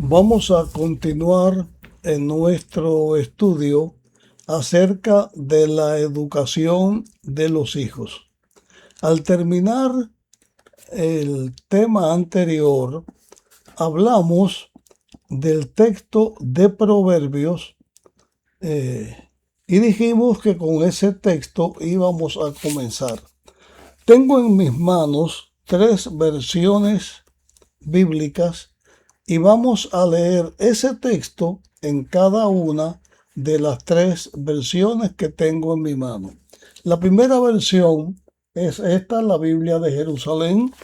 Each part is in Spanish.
Vamos a continuar en nuestro estudio acerca de la educación de los hijos. Al terminar el tema anterior, hablamos del texto de Proverbios y dijimos que con ese texto íbamos a comenzar. Tengo en mis manos 3 versiones bíblicas y vamos a leer ese texto en cada una de las 3 versiones que tengo en mi mano. La primera versión es esta, la Biblia de Jerusalén.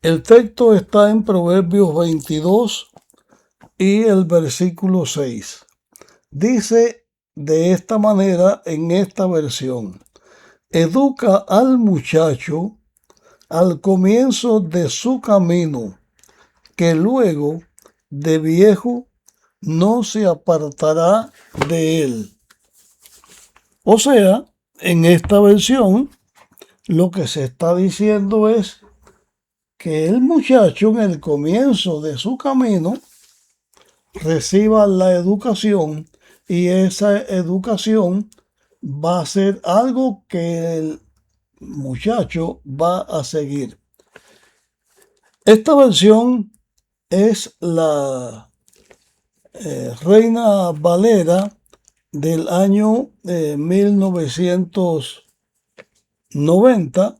El texto está en Proverbios 22 y el versículo 6. Dice de esta manera en esta versión: educa al muchacho al comienzo de su camino, que luego de viejo no se apartará de él. O sea, en esta versión lo que se está diciendo es que el muchacho en el comienzo de su camino reciba la educación, y esa educación va a ser algo que el muchacho va a seguir. Esta versión es la Reina Valera del año 1990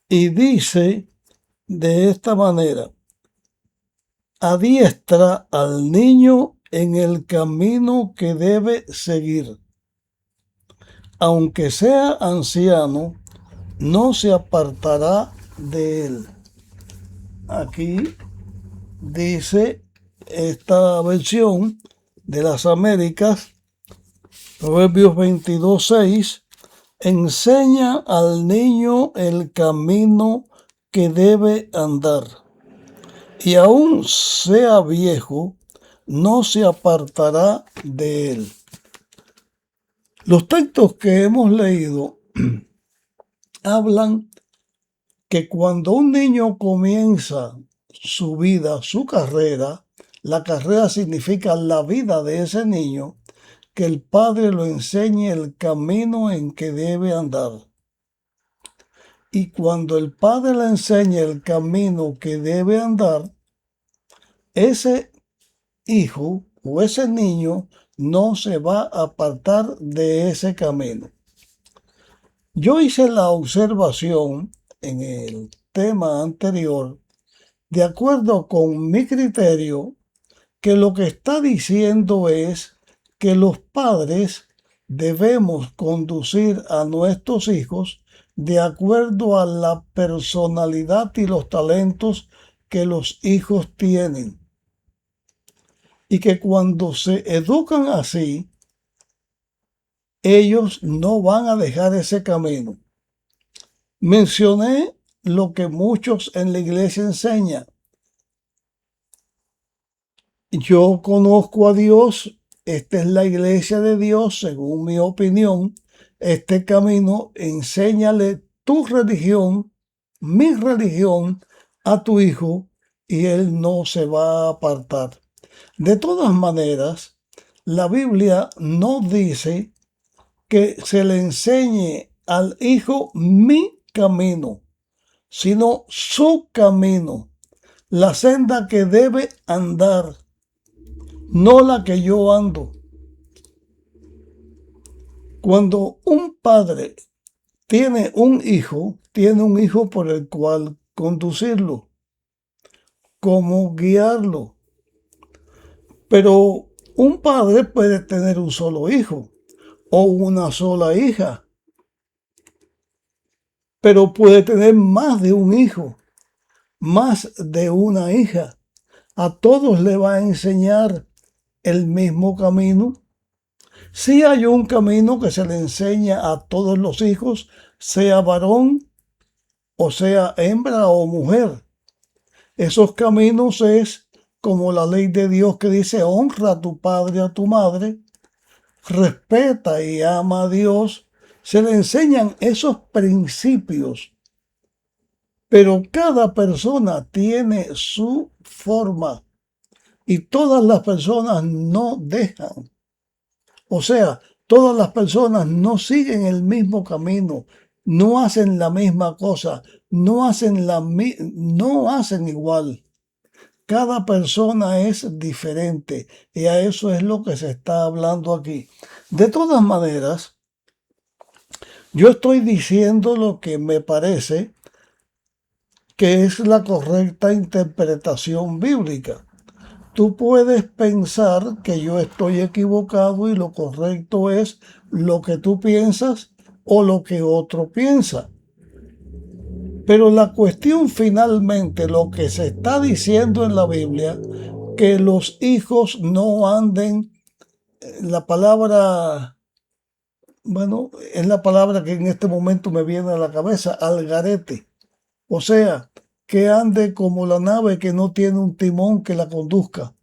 y dice de esta manera: adiestra al niño en el camino que debe seguir. Aunque sea anciano, no se apartará de él. Aquí dice esta versión de las Américas, Proverbios 22:6, enseña al niño el camino que debe andar, y aun sea viejo, no se apartará de él. Los textos que hemos leído hablan que cuando un niño comienza su vida, su carrera, la carrera significa la vida de ese niño, que el padre lo enseñe el camino en que debe andar. Y cuando el padre le enseña el camino que debe andar, ese hijo o ese niño no se va a apartar de ese camino. Yo hice la observación en el tema anterior, de acuerdo con mi criterio, que lo que está diciendo es que los padres debemos conducir a nuestros hijos de acuerdo a la personalidad y los talentos que los hijos tienen. Y que cuando se educan así, ellos no van a dejar ese camino. Mencioné lo que muchos en la iglesia enseñan. Yo conozco a Dios, esta es la iglesia de Dios, según mi opinión. Este camino, enséñale tu religión, mi religión, a tu hijo, y él no se va a apartar. De todas maneras, la Biblia no dice que se le enseñe al hijo mi camino, sino su camino, la senda que debe andar, no la que yo ando. Cuando un padre tiene un hijo por el cual conducirlo, cómo guiarlo. Pero un padre puede tener un solo hijo o una sola hija, pero puede tener más de un hijo, más de una hija. A todos le va a enseñar el mismo camino. Sí hay un camino que se le enseña a todos los hijos, sea varón o sea hembra o mujer. Esos caminos es como la ley de Dios que dice: honra a tu padre y a tu madre, respeta y ama a Dios. Se le enseñan esos principios Pero cada persona tiene su forma y todas las personas no dejan. O sea, todas las personas no siguen el mismo camino, no hacen la misma cosa, no hacen igual. Cada persona es diferente y a eso es lo que se está hablando aquí. De todas maneras, yo estoy diciendo lo que me parece que es la correcta interpretación bíblica. Tú puedes pensar que yo estoy equivocado y lo correcto es lo que tú piensas o lo que otro piensa. Pero la cuestión finalmente, lo que se está diciendo en la Biblia, que los hijos no anden, la palabra, bueno, es la palabra que en este momento me viene a la cabeza, al garete. O sea, que ande como la nave que no tiene un timón que la conduzca,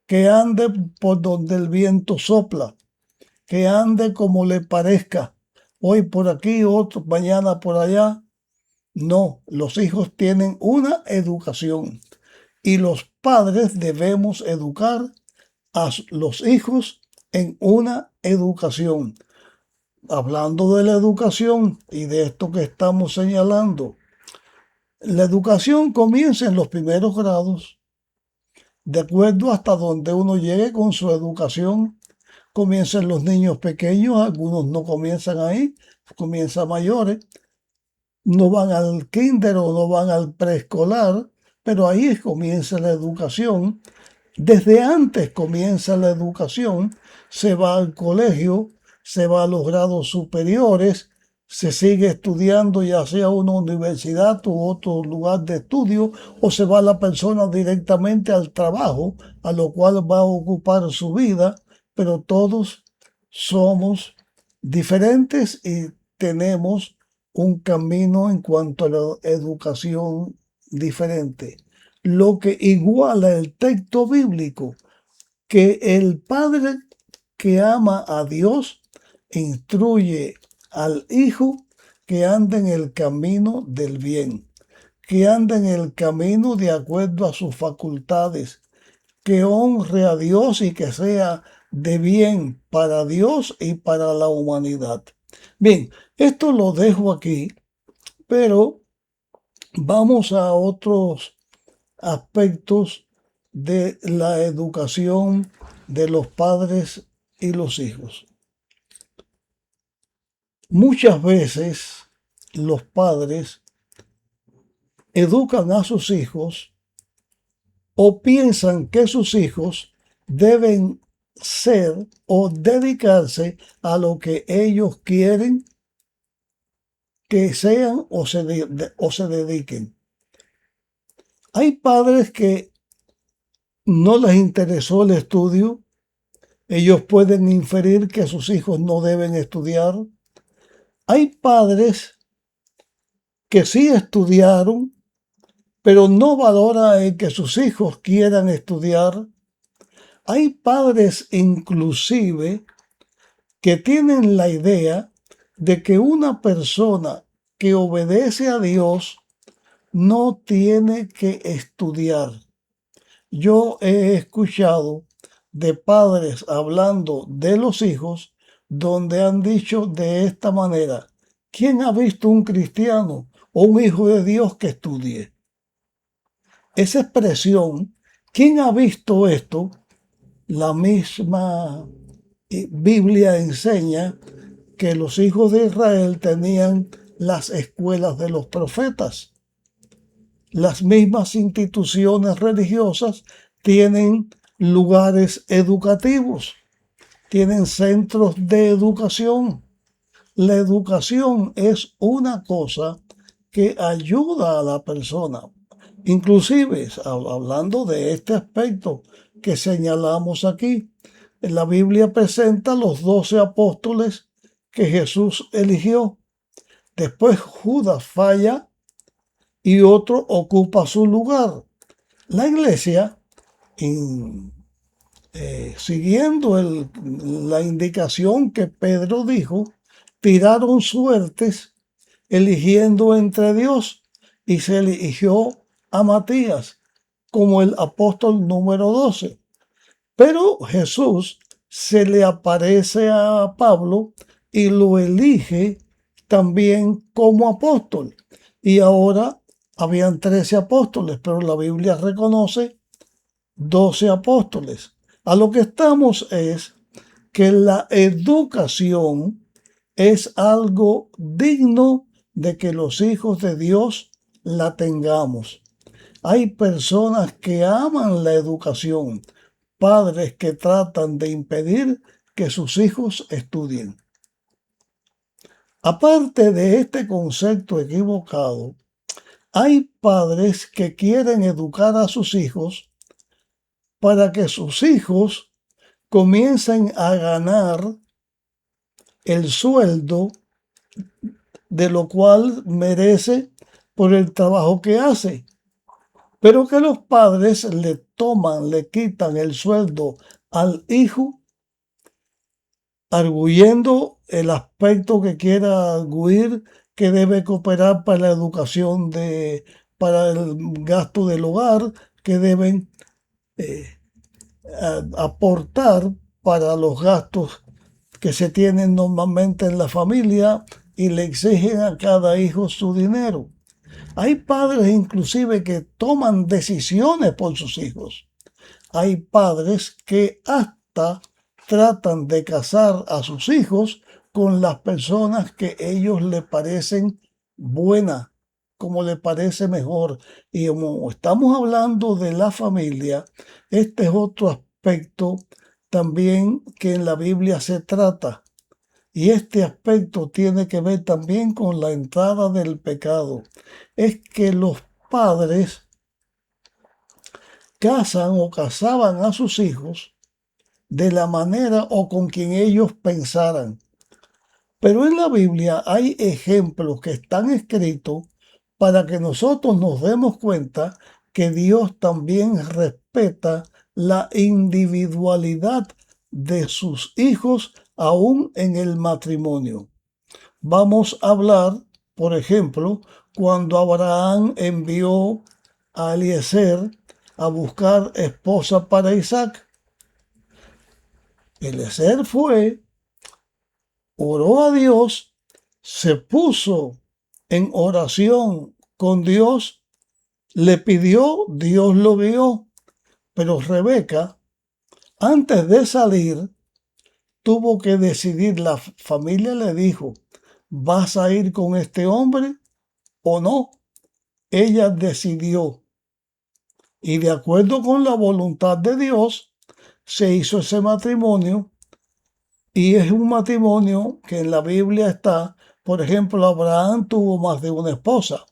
que ande por donde el viento sopla, que ande como le parezca, hoy por aquí, otro, mañana por allá. No, los hijos tienen una educación y los padres debemos educar a los hijos en una educación. Hablando de la educación y de esto que estamos señalando, la educación comienza en los primeros grados, de acuerdo hasta donde uno llegue con su educación. Comienzan los niños pequeños, algunos no comienzan ahí, comienzan mayores, no van al kinder o no van al preescolar, pero ahí comienza la educación. Desde antes comienza la educación, se va al colegio, se va a los grados superiores, se sigue estudiando ya sea una universidad u otro lugar de estudio, o se va la persona directamente al trabajo, a lo cual va a ocupar su vida, pero todos somos diferentes y tenemos un camino en cuanto a la educación diferente. Lo que iguala el texto bíblico, que el padre que ama a Dios instruye al hijo que anda en el camino del bien, que anda en el camino de acuerdo a sus facultades, que honre a Dios y que sea de bien para Dios y para la humanidad. Bien, esto lo dejo aquí, pero vamos a otros aspectos de la educación de los padres y los hijos. Muchas veces los padres educan a sus hijos o piensan que sus hijos deben ser o dedicarse a lo que ellos quieren que sean o se dediquen. Hay padres que no les interesó el estudio, ellos pueden inferir que sus hijos no deben estudiar. Hay padres que sí estudiaron, pero no valoran que sus hijos quieran estudiar. Hay padres inclusive que tienen la idea de que una persona que obedece a Dios no tiene que estudiar. Yo he escuchado de padres hablando de los hijos donde han dicho de esta manera: ¿quién ha visto un cristiano o un hijo de Dios que estudie? Esa expresión, ¿quién ha visto esto? La misma Biblia enseña que los hijos de Israel tenían las escuelas de los profetas. Las mismas instituciones religiosas tienen lugares educativos, tienen centros de educación. La educación es una cosa que ayuda a la persona. Inclusive, hablando de este aspecto que señalamos aquí, la Biblia presenta los 12 apóstoles que Jesús eligió. Después Judas falla y otro ocupa su lugar. La iglesia, siguiendo la indicación que Pedro dijo, tiraron suertes eligiendo entre Dios y se eligió a Matías como el apóstol número 12. Pero Jesús se le aparece a Pablo y lo elige también como apóstol. Y ahora habían 13 apóstoles, pero la Biblia reconoce 12 apóstoles. A lo que estamos es que la educación es algo digno de que los hijos de Dios la tengamos. Hay personas que aman la educación, padres que tratan de impedir que sus hijos estudien. Aparte de este concepto equivocado, hay padres que quieren educar a sus hijos para que sus hijos comiencen a ganar el sueldo de lo cual merece por el trabajo que hace, pero que los padres le quitan el sueldo al hijo, arguyendo el aspecto que quiera arguir que debe cooperar para la educación para el gasto del hogar, que deben aportar para los gastos que se tienen normalmente en la familia y le exigen a cada hijo su dinero. Hay padres inclusive que toman decisiones por sus hijos. Hay padres que hasta tratan de casar a sus hijos con las personas que ellos le parecen buenas, como le parece mejor. Y como estamos hablando de la familia, este es otro aspecto también que en la Biblia se trata. Y este aspecto tiene que ver también con la entrada del pecado. Es que los padres casan o casaban a sus hijos de la manera o con quien ellos pensaran. Pero en la Biblia hay ejemplos que están escritos para que nosotros nos demos cuenta que Dios también respeta la individualidad de sus hijos aún en el matrimonio. Vamos a hablar, por ejemplo, cuando Abraham envió a Eliezer a buscar esposa para Isaac. Eliezer fue, oró a Dios, se puso en oración con Dios, le pidió, Dios lo guió, pero Rebeca, antes de salir, tuvo que decidir, la familia le dijo, ¿vas a ir con este hombre o no? Ella decidió y de acuerdo con la voluntad de Dios se hizo ese matrimonio y es un matrimonio que en la Biblia está, por ejemplo, Abraham tuvo más de una esposa,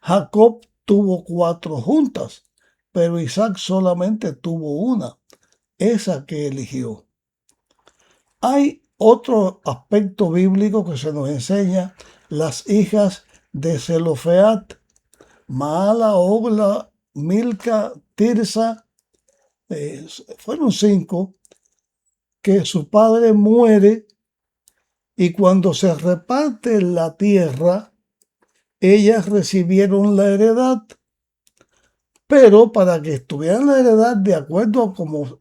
Jacob tuvo 4 juntas, pero Isaac solamente tuvo una, esa que eligió. Hay otro aspecto bíblico que se nos enseña, las hijas de Zelofeat, Maala, Ogla, Milca, Tirsa, fueron 5, que su padre muere y cuando se reparte la tierra, ellas recibieron la heredad, pero para que estuvieran la heredad de acuerdo a como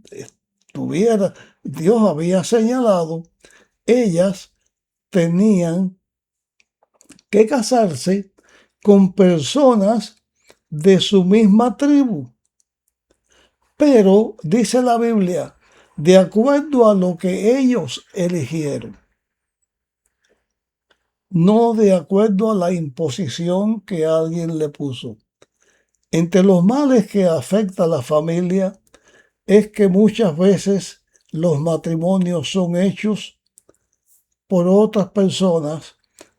estuviera, Dios había señalado, ellas tenían que casarse con personas de su misma tribu. Pero, dice la Biblia, de acuerdo a lo que ellos eligieron, no de acuerdo a la imposición que alguien le puso. Entre los males que afecta a la familia es que muchas veces los matrimonios son hechos por otras personas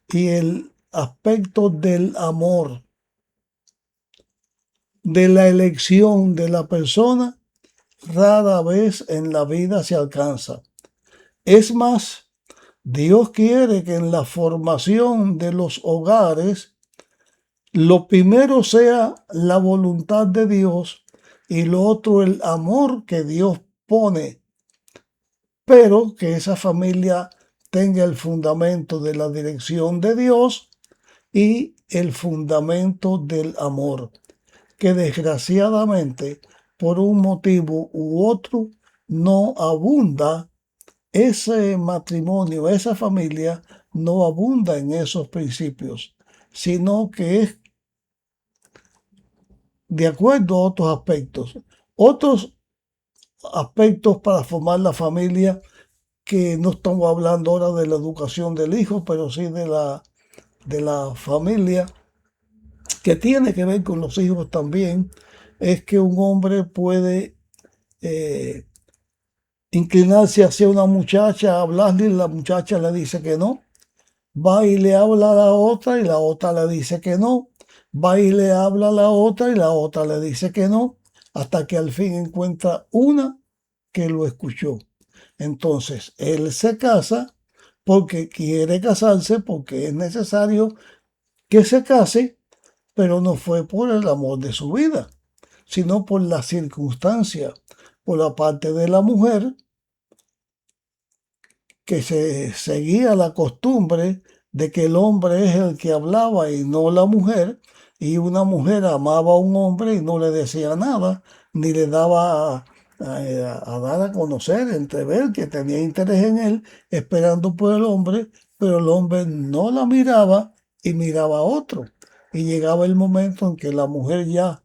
y el aspecto del amor, de la elección de la persona, rara vez en la vida se alcanza. Es más, Dios quiere que en la formación de los hogares lo primero sea la voluntad de Dios y lo otro el amor que Dios pone, pero que esa familia tenga el fundamento de la dirección de Dios y el fundamento del amor, que desgraciadamente, por un motivo u otro, no abunda. Ese matrimonio, esa familia, no abunda en esos principios, sino que es de acuerdo a otros aspectos. Otros aspectos para formar la familia, que no estamos hablando ahora de la educación del hijo, pero sí de la familia, que tiene que ver con los hijos también, es que un hombre puede eh, inclinarse hacia una muchacha, hablarle y la muchacha le dice que no. Va y le habla a la otra y la otra le dice que no. Va y le habla a la otra y la otra le dice que no, hasta que al fin encuentra una que lo escuchó. Entonces, él se casa porque quiere casarse, porque es necesario que se case, pero no fue por el amor de su vida, sino por la circunstancia, por la parte de la mujer, que se seguía la costumbre de que el hombre es el que hablaba y no la mujer, y una mujer amaba a un hombre y no le decía nada, ni le daba a dar a conocer, entrever que tenía interés en él, esperando por el hombre, pero el hombre no la miraba y miraba a otro. Y llegaba el momento en que la mujer ya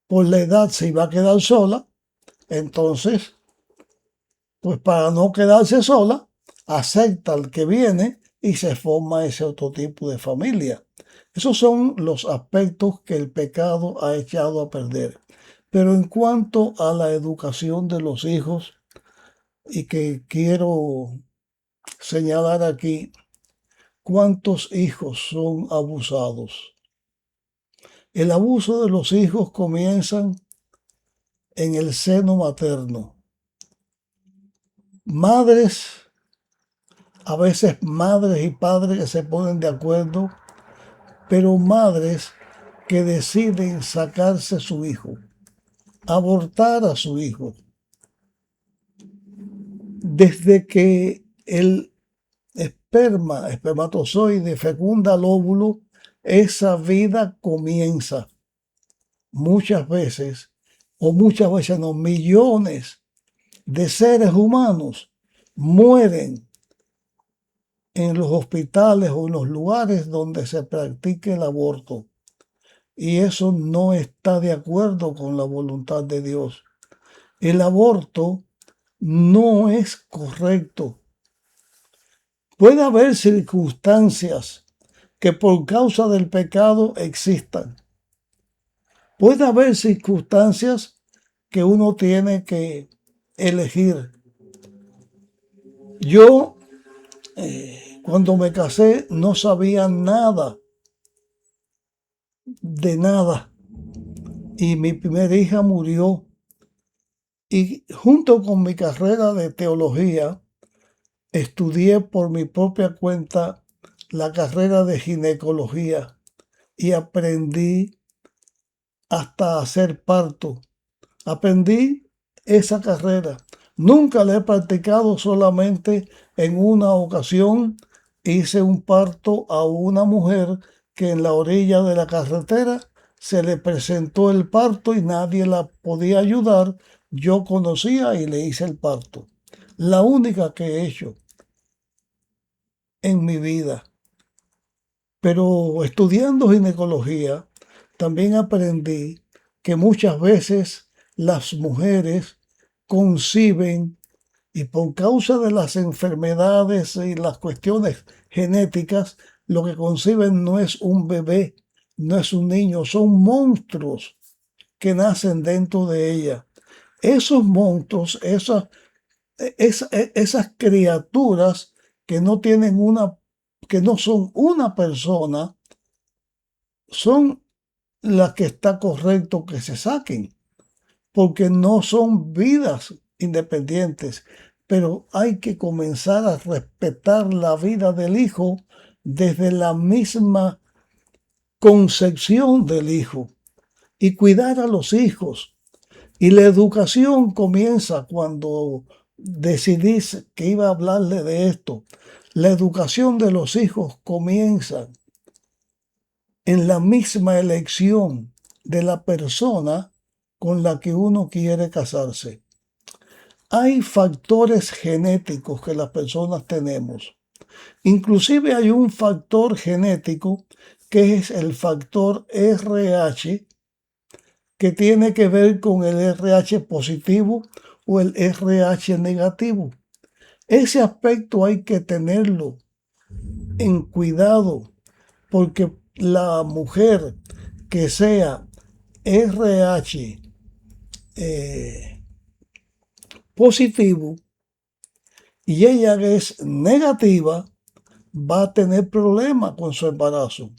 por la edad se iba a quedar sola, entonces pues para no quedarse sola, acepta al que viene y se forma ese otro tipo de familia. Esos son los aspectos que el pecado ha echado a perder. Pero en cuanto a la educación de los hijos, y que quiero señalar aquí, ¿cuántos hijos son abusados? El abuso de los hijos comienza en el seno materno. Madres, a veces madres y padres que se ponen de acuerdo, pero madres que deciden sacarse su hijo, abortar a su hijo. Desde que el espermatozoide fecunda el óvulo, esa vida comienza. Muchas veces, o muchas veces no, millones de seres humanos mueren en los hospitales o en los lugares donde se practique el aborto. Y eso no está de acuerdo con la voluntad de Dios. El aborto no es correcto. Puede haber circunstancias que por causa del pecado existan. Puede haber circunstancias que uno tiene que elegir. Yo, cuando me casé, no sabía nada de nada. Y mi primera hija murió. Y junto con mi carrera de teología, estudié por mi propia cuenta la carrera de ginecología y aprendí hasta hacer parto. Aprendí esa carrera. Nunca la he practicado, solamente en una ocasión hice un parto a una mujer que en la orilla de la carretera se le presentó el parto y nadie la podía ayudar. Yo conocía y le hice el parto. La única que he hecho en mi vida. Pero estudiando ginecología, también aprendí que muchas veces las mujeres conciben, y por causa de las enfermedades y las cuestiones genéticas, lo que conciben no es un bebé, no es un niño, son monstruos que nacen dentro de ella. Esos monstruos, esas criaturas que no tienen que no son una persona, son las que está correcto que se saquen, porque no son vidas independientes, pero hay que comenzar a respetar la vida del hijo desde la misma concepción del hijo y cuidar a los hijos. Y la educación comienza cuando decidí que iba a hablarle de esto. La educación de los hijos comienza en la misma elección de la persona con la que uno quiere casarse. Hay factores genéticos que las personas tenemos. Inclusive hay un factor genético que es el factor RH, que tiene que ver con el RH positivo o el RH negativo. Ese aspecto hay que tenerlo en cuidado, porque la mujer que sea RH positivo y ella es negativa, va a tener problemas con su embarazo.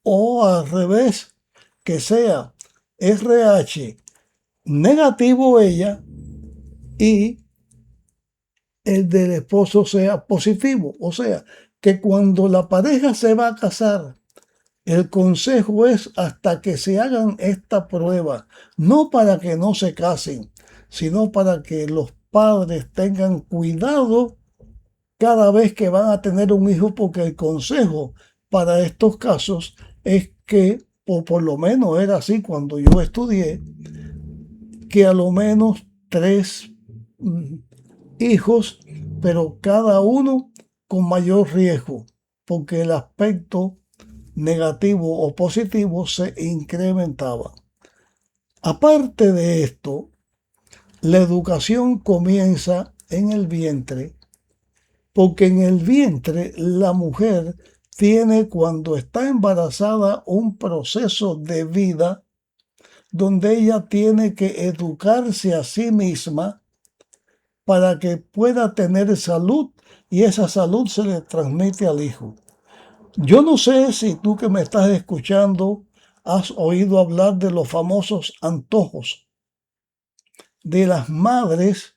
O al revés, que sea RH negativo ella y el del esposo sea positivo. O sea, que cuando la pareja se va a casar, el consejo es hasta que se hagan esta prueba, no para que no se casen, sino para que los padres tengan cuidado cada vez que van a tener un hijo, porque el consejo para estos casos es que, o por lo menos era así cuando yo estudié, que a lo menos 3 hijos, pero cada uno con mayor riesgo, porque el aspecto negativo o positivo se incrementaba. Aparte de esto, la educación comienza en el vientre, porque en el vientre la mujer tiene, cuando está embarazada, un proceso de vida donde ella tiene que educarse a sí misma para que pueda tener salud y esa salud se le transmite al hijo. Yo no sé si tú que me estás escuchando has oído hablar de los famosos antojos de las madres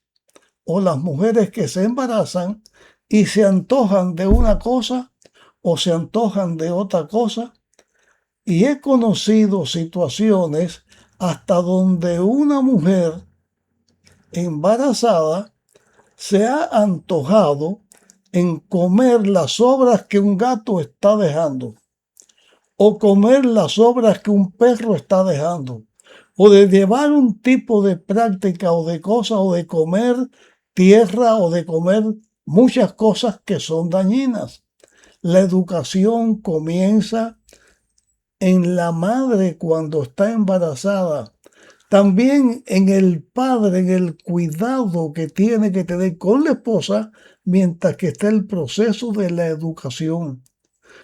o las mujeres que se embarazan y se antojan de una cosa o se antojan de otra cosa. Y he conocido situaciones hasta donde una mujer embarazada se ha antojado en comer las sobras que un gato está dejando, o comer las sobras que un perro está dejando, o de llevar un tipo de práctica o de cosa, o de comer tierra, o de comer muchas cosas que son dañinas. La educación comienza en la madre cuando está embarazada, también en el padre, en el cuidado que tiene que tener con la esposa mientras que está el proceso de la educación.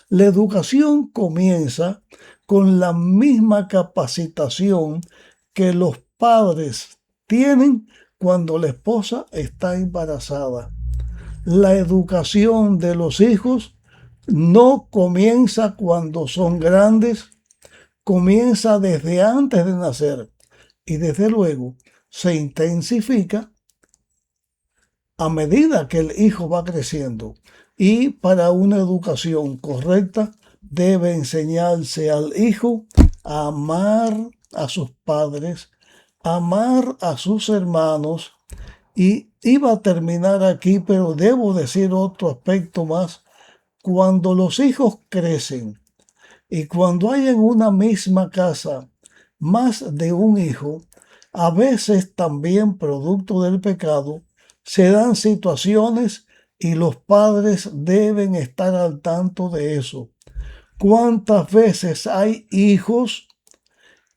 La educación comienza con la misma capacitación que los padres tienen cuando la esposa está embarazada. La educación de los hijos no comienza cuando son grandes, comienza desde antes de nacer y desde luego se intensifica a medida que el hijo va creciendo. Y para una educación correcta debe enseñarse al hijo a amar a sus padres, amar a sus hermanos. Y iba a terminar aquí, pero debo decir otro aspecto más. Cuando los hijos crecen y cuando hay en una misma casa más de un hijo, a veces también producto del pecado, se dan situaciones y los padres deben estar al tanto de eso. ¿Cuántas veces hay hijos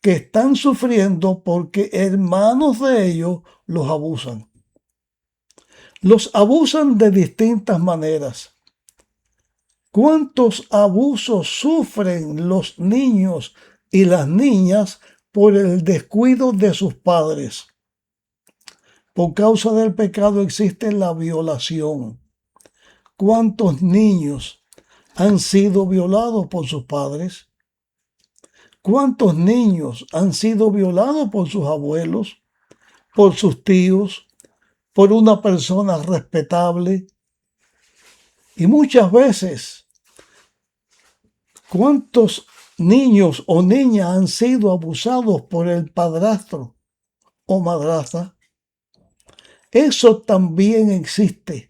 que están sufriendo porque hermanos de ellos los abusan? Los abusan de distintas maneras. ¿Cuántos abusos sufren los niños y las niñas por el descuido de sus padres? Por causa del pecado existe la violación. ¿Cuántos niños han sido violados por sus padres? ¿Cuántos niños han sido violados por sus abuelos, por sus tíos, por una persona respetable? Y muchas veces, ¿cuántos niños o niñas han sido abusados por el padrastro o madrastra? Eso también existe.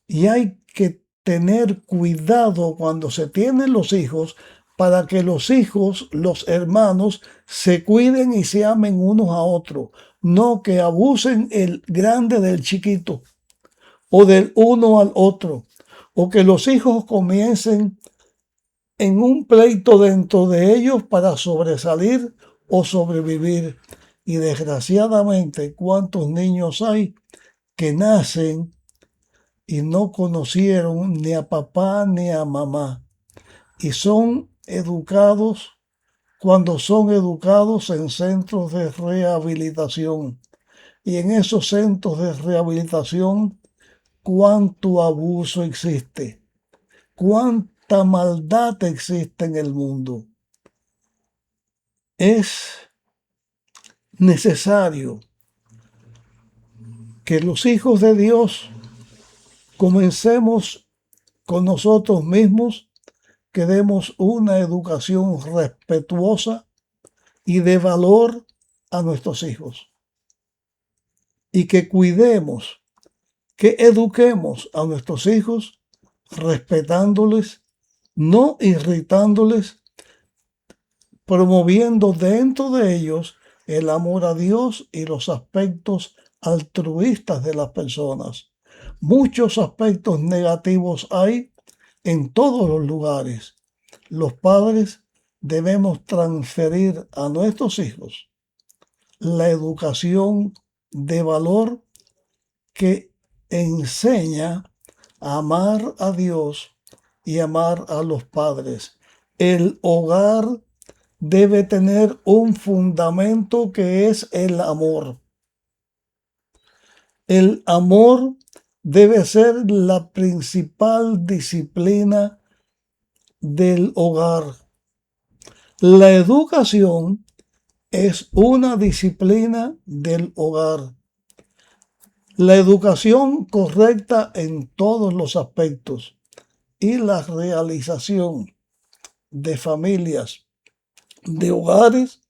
Y hay que tener cuidado cuando se tienen los hijos para que los hijos, los hermanos, se cuiden y se amen unos a otros, no que abusen el grande del chiquito o del uno al otro, o que los hijos comiencen en un pleito dentro de ellos para sobresalir o sobrevivir. Y desgraciadamente, ¿cuántos niños hay que nacen y no conocieron ni a papá ni a mamá? Y son educados cuando son educados en centros de rehabilitación. Y en esos centros de rehabilitación, ¿cuánto abuso existe? ¿Cuánta maldad existe en el mundo? Es necesario que los hijos de Dios comencemos con nosotros mismos, que demos una educación respetuosa y de valor a nuestros hijos. Y que cuidemos, que eduquemos a nuestros hijos respetándoles, no irritándoles, promoviendo dentro de ellos el amor a Dios y los aspectos altruistas de las personas. Muchos aspectos negativos hay en todos los lugares. Los padres debemos transferir a nuestros hijos la educación de valor que enseña a amar a Dios y amar a los padres. El hogar debe tener un fundamento que es el amor. El amor debe ser la principal disciplina del hogar. La educación es una disciplina del hogar. La educación correcta en todos los aspectos y la realización de familias, de hogares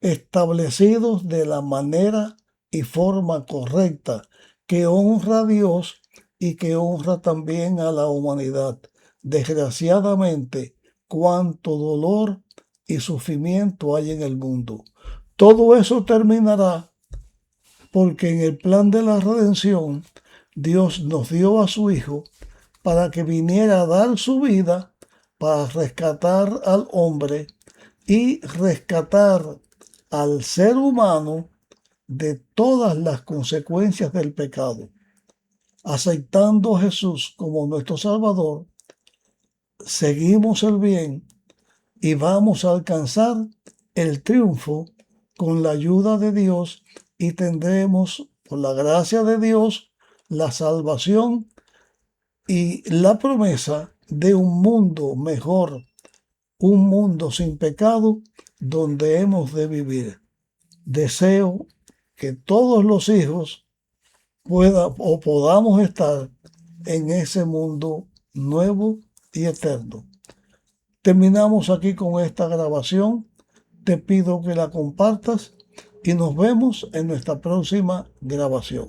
establecidos de la manera y forma correcta que honra a Dios y que honra también a la humanidad. Desgraciadamente, cuánto dolor y sufrimiento hay en el mundo. Todo eso terminará porque en el plan de la redención Dios nos dio a su Hijo para que viniera a dar su vida para rescatar al hombre y rescatar al ser humano de todas las consecuencias del pecado. Aceptando a Jesús como nuestro Salvador, seguimos el bien y vamos a alcanzar el triunfo con la ayuda de Dios y tendremos, por la gracia de Dios, la salvación y la promesa de un mundo mejor, un mundo sin pecado donde hemos de vivir. Deseo que todos los hijos podamos estar en ese mundo nuevo y eterno. Terminamos aquí con esta grabación. Te pido que la compartas y nos vemos en nuestra próxima grabación.